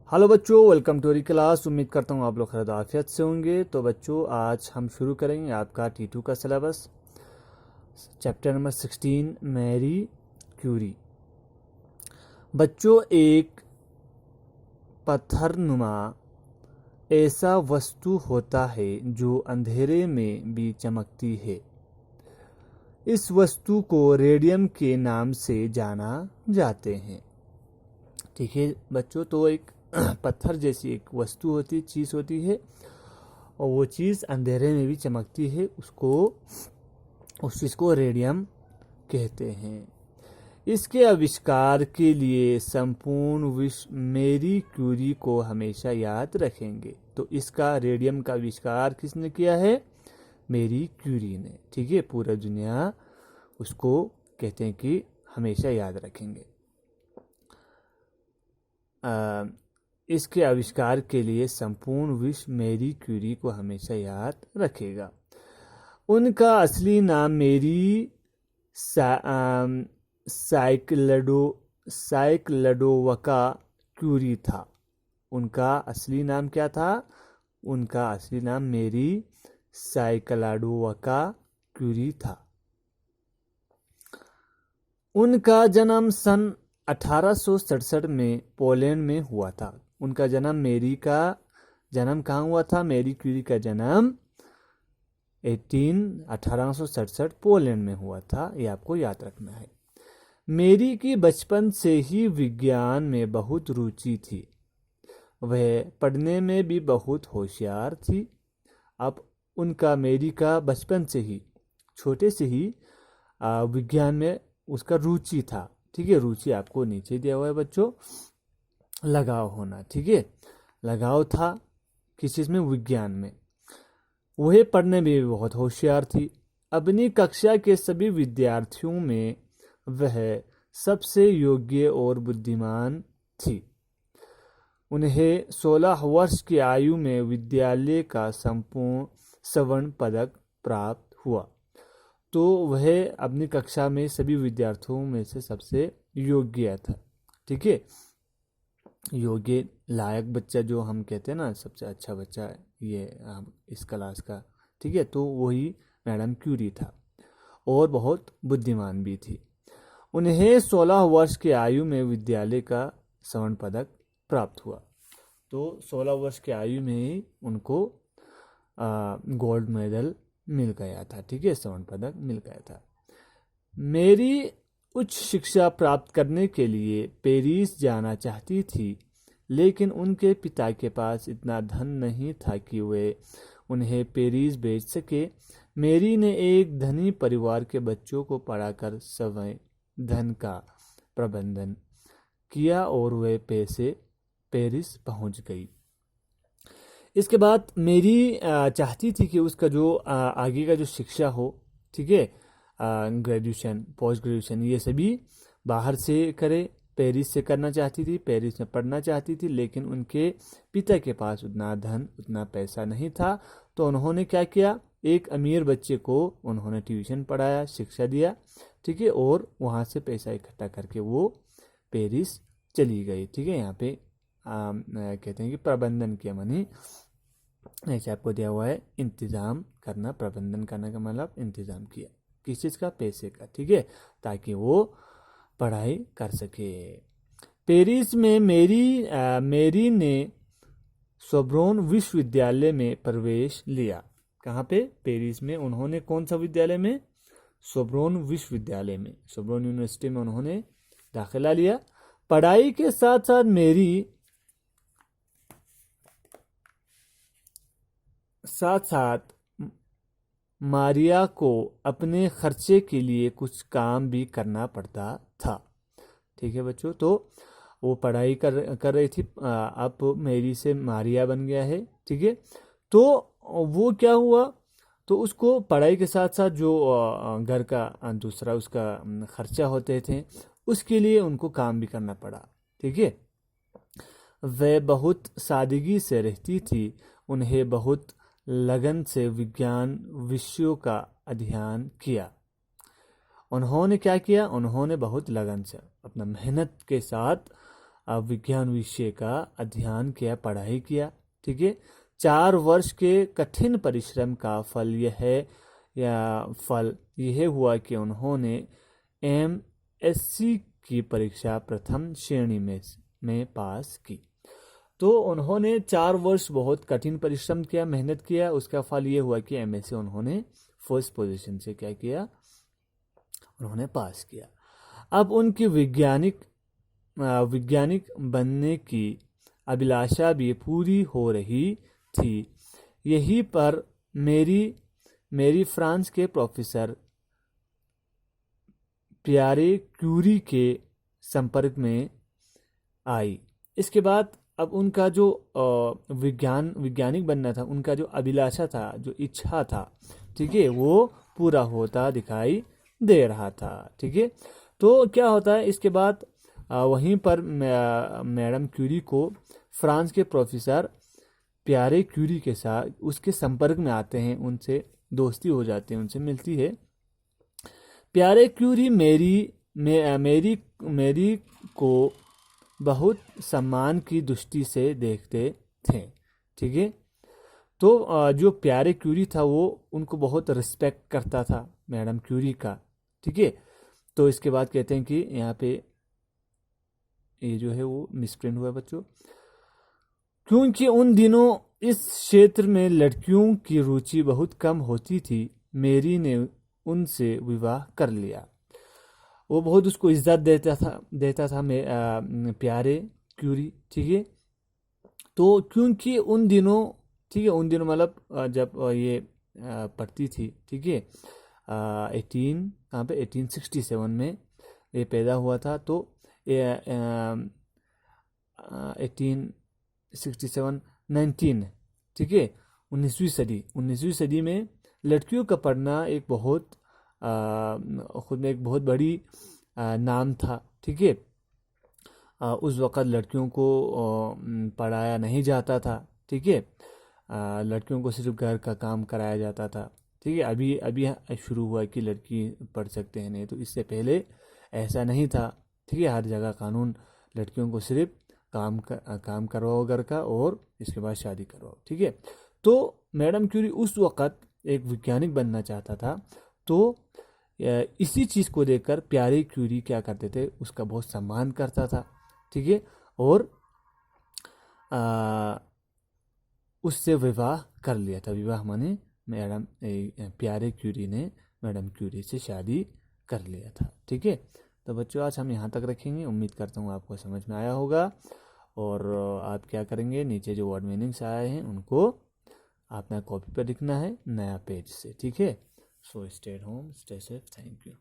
Hello बच्चों, welcome to class. उम्मीद करता हूँ आप लोग खैर आफियत से होंगे। तो बच्चों, आज हम शुरू करेंगे आपका T2 का syllabus, chapter number 16, Marie Curie. बच्चों, एक पत्थरनुमा ऐसा वस्तु होता है जो अंधेरे में भी चमकती है। इस वस्तु को रेडियम के नाम से जाना जाते हैं। ठीक है बच्चों, तो एक पत्थर जैसी एक वस्तु होती, चीज़ होती है, और वो चीज़ अंधेरे में भी चमकती है। उस चीज़ को रेडियम कहते हैं। इसके आविष्कार के लिए संपूर्ण विश्व मैरी क्यूरी को हमेशा याद रखेंगे। तो इसका रेडियम का आविष्कार किसने किया है? मैरी क्यूरी ने। ठीक है, पूरा दुनिया उसको कहते हैं कि हमेशा याद रखेंगे। इसके आविष्कार के लिए संपूर्ण विश्व मैरी क्यूरी को हमेशा याद रखेगा। उनका असली नाम मैरी साइक्लडोवका क्यूरी था। उनका असली नाम क्या था? उनका असली नाम मैरी साइक्लडोवका क्यूरी था। उनका जन्म सन 1867 में पोलैंड में हुआ था। उनका जन्म मैरी का जन्म कहाँ हुआ था? मैरी क्यूरी का जन्म 1867 पोलैंड में हुआ था। ये आपको याद रखना है। मैरी की बचपन से ही विज्ञान में बहुत रुचि थी। वह पढ़ने में भी बहुत होशियार थी। अब उनका मैरी का बचपन से ही, छोटे से ही विज्ञान में उसका रुचि था। ठीक है, रुचि आपको नीचे दिया हुआ है बच्चों, लगाव होना। ठीक है, लगाव था किस चीज़ में? विज्ञान में। वह पढ़ने में भी बहुत होशियार थी। अपनी कक्षा के सभी विद्यार्थियों में वह सबसे योग्य और बुद्धिमान थी। उन्हें 16 वर्ष की आयु में विद्यालय का संपूर्ण स्वर्ण पदक प्राप्त हुआ। तो वह अपनी कक्षा में सभी विद्यार्थियों में से सबसे योग्य था। ठीक है, योग्य लायक बच्चा जो हम कहते हैं ना, सबसे अच्छा बच्चा ये इस क्लास का। ठीक है, तो वही मैडम क्यूरी था और बहुत बुद्धिमान भी थी। उन्हें 16 वर्ष की आयु में विद्यालय का स्वर्ण पदक प्राप्त हुआ। तो 16 वर्ष की आयु में ही उनको गोल्ड मेडल मिल गया था। ठीक है, स्वर्ण पदक मिल गया था। मैरी उच्च शिक्षा प्राप्त करने के लिए पेरिस जाना चाहती थी, लेकिन उनके पिता के पास इतना धन नहीं था कि वे उन्हें पेरिस भेज सके। मैरी ने एक धनी परिवार के बच्चों को पढ़ाकर स्वयं धन का प्रबंधन किया और वे पैसे पेरिस पहुंच गई। इसके बाद मैरी चाहती थी कि उसका जो आगे का जो शिक्षा हो, ठीक है, ग्रेजुएशन, पोस्ट ग्रेजुएशन, ये सभी बाहर से करे, पेरिस से करना चाहती थी, पेरिस में पढ़ना चाहती थी। लेकिन उनके पिता के पास उतना धन, उतना पैसा नहीं था। तो उन्होंने क्या किया? एक अमीर बच्चे को उन्होंने ट्यूशन पढ़ाया, शिक्षा दिया। ठीक है, और वहाँ से पैसा इकट्ठा करके वो पेरिस चली गई। ठीक है, यहाँ पे कहते हैं कि प्रबंधन किया, मानी ऐसे आपको दिया हुआ है इंतज़ाम करना। प्रबंधन करने का मतलब इंतज़ाम किया, किस चीज़ का? पैसे का। ठीक है, ताकि वो पढ़ाई कर सके। पेरिस में मैरी ने सोर्बोन विश्वविद्यालय में प्रवेश लिया। कहाँ पे? पेरिस में। उन्होंने कौन सा विद्यालय में? सोर्बोन विश्वविद्यालय में, सोर्बोन यूनिवर्सिटी में उन्होंने दाखिला लिया। पढ़ाई के साथ साथ मैरी मारिया को अपने खर्चे के लिए कुछ काम भी करना पड़ता था। ठीक है बच्चों, तो वो पढ़ाई कर रही थी। अब मैरी से मारिया बन गया है। ठीक है, तो वो क्या हुआ? तो उसको पढ़ाई के साथ साथ जो घर का दूसरा उसका खर्चा होते थे, उसके लिए उनको काम भी करना पड़ा। ठीक है, वह बहुत सादगी से रहती थी। उन्हें बहुत लगन से विज्ञान विषयों का अध्ययन किया। उन्होंने क्या किया? उन्होंने बहुत लगन से, अपना मेहनत के साथ विज्ञान विषय का अध्ययन किया, पढ़ाई किया। ठीक है, 4 वर्ष के कठिन परिश्रम का फल यह हुआ कि उन्होंने MSc की परीक्षा प्रथम श्रेणी में पास की। तो उन्होंने 4 वर्ष बहुत कठिन परिश्रम किया, मेहनत किया, उसका फल ये हुआ कि MSc उन्होंने फर्स्ट पोजीशन से क्या किया, उन्होंने पास किया। अब उनकी वैज्ञानिक बनने की अभिलाषा भी पूरी हो रही थी। यहीं पर मेरी फ्रांस के प्रोफेसर प्यारे क्यूरी के संपर्क में आई। इसके बाद अब उनका जो वैज्ञानिक बनना था, उनका जो अभिलाषा था, जो इच्छा था, ठीक है, वो पूरा होता दिखाई दे रहा था। ठीक है, तो क्या होता है इसके बाद वहीं पर मैडम क्यूरी को फ्रांस के प्रोफेसर प्यारे क्यूरी के साथ उसके संपर्क में आते हैं, उनसे दोस्ती हो जाती है, उनसे मिलती है। प्यारे क्यूरी मेरी को बहुत सम्मान की दृष्टि से देखते थे। ठीक है, तो जो प्यारे क्यूरी था वो उनको बहुत रिस्पेक्ट करता था, मैडम क्यूरी का। ठीक है, तो इसके बाद कहते हैं कि यहाँ पे ये जो है वो मिसप्रिंट हुआ बच्चों, क्योंकि उन दिनों इस क्षेत्र में लड़कियों की रुचि बहुत कम होती थी, मेरी ने उनसे विवाह कर लिया। वो बहुत उसको इज्जत देता था प्यारे क्यूरी। ठीक है, तो क्योंकि उन दिनों, ठीक है, उन दिनों मतलब जब ये पढ़ती थी, ठीक है, 1867 में ये पैदा हुआ था। तो 1867 19, ठीक है, 19वीं सदी में लड़कियों का पढ़ना एक बहुत खुद में एक बहुत बड़ी नाम था। ठीक है, उस वक़्त लड़कियों को पढ़ाया नहीं जाता था। ठीक है, लड़कियों को सिर्फ घर का काम कराया जाता था। ठीक है, अभी शुरू हुआ कि लड़की पढ़ सकते हैं, नहीं तो इससे पहले ऐसा नहीं था। ठीक है, हर जगह कानून लड़कियों को सिर्फ काम करवाओ घर का और इसके बाद शादी करवाओ। ठीक है, तो मैडम क्यूरी उस वक़्त एक वैज्ञानिक बनना चाहता था। तो इसी चीज़ को देखकर प्यारे क्यूरी क्या करते थे, उसका बहुत सम्मान करता था। ठीक है, और उससे विवाह कर लिया था। विवाह माने मैडम प्यारे क्यूरी ने मैडम क्यूरी से शादी कर लिया था। ठीक है, तो बच्चों आज हम यहाँ तक रखेंगे। उम्मीद करता हूँ आपको समझ में आया होगा। और आप क्या करेंगे, नीचे जो वर्ड मीनिंग्स आए हैं उनको आपने कॉपी पर लिखना है नया पेज से। ठीक है, so stay at home, stay safe, thank you.